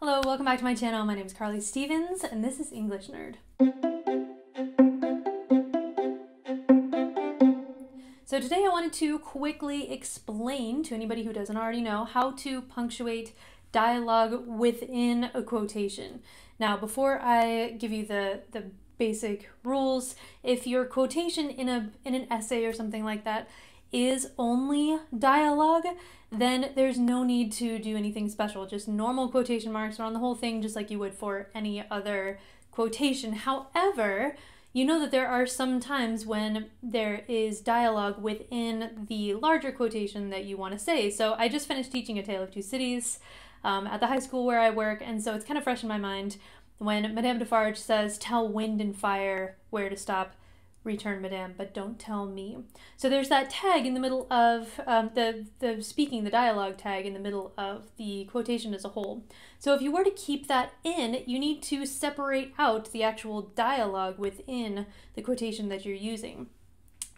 Hello, welcome back to my channel. My name is Carly Stevens, and this is English Nerd. So today I wanted to quickly explain to anybody who doesn't already know how to punctuate dialogue within a quotation. Now, before I give you the basic rules, if your quotation in an essay or something like that is only dialogue, then there's no need to do anything special. Just normal quotation marks around the whole thing, just like you would for any other quotation. However, you know that there are some times when there is dialogue within the larger quotation that you want to say. So I just finished teaching A Tale of Two Cities at the high school where I work, and so it's kind of fresh in my mind when Madame Defarge says, "Tell wind and fire where to stop. Return, madame, but don't tell me." So there's that tag in the middle of the dialogue tag in the middle of the quotation as a whole. So if you were to keep that in, you need to separate out the actual dialogue within the quotation that you're using.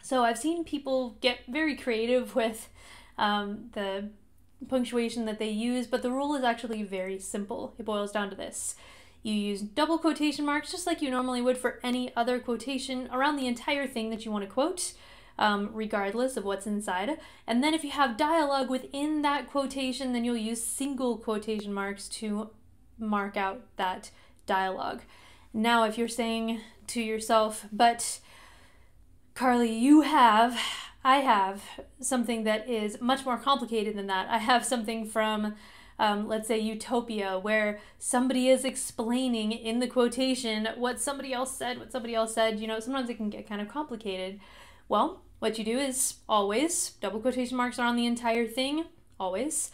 So I've seen people get very creative with the punctuation that they use, but the rule is actually very simple. It boils down to this. You use double quotation marks just like you normally would for any other quotation around the entire thing that you want to quote, regardless of what's inside. And then if you have dialogue within that quotation, then you'll use single quotation marks to mark out that dialogue. Now, if you're saying to yourself, but Carly, I have something that is much more complicated than that. I have something from let's say Utopia, where somebody is explaining in the quotation what somebody else said, you know, sometimes it can get kind of complicated. Well, what you do is always, double quotation marks are on the entire thing, always,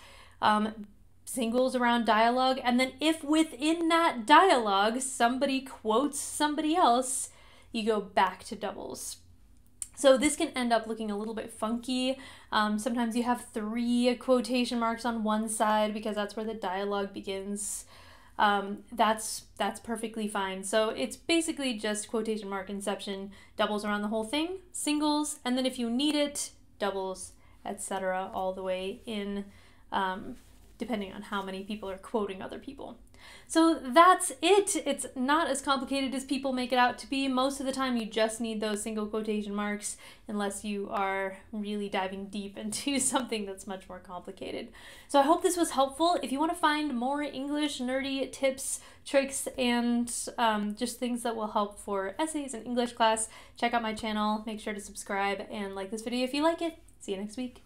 singles around dialogue, and then if within that dialogue somebody quotes somebody else, you go back to doubles. So this can end up looking a little bit funky. Sometimes you have 3 quotation marks on one side because that's where the dialogue begins. That's perfectly fine. So it's basically just quotation mark inception, doubles around the whole thing, singles, and then if you need it, doubles, etc. all the way in, depending on how many people are quoting other people. So that's it. It's not as complicated as people make it out to be. Most of the time you just need those single quotation marks unless you are really diving deep into something that's much more complicated. So I hope this was helpful. If you want to find more English nerdy tips, tricks, and just things that will help for essays and English class, check out my channel. Make sure to subscribe and like this video if you like it. See you next week.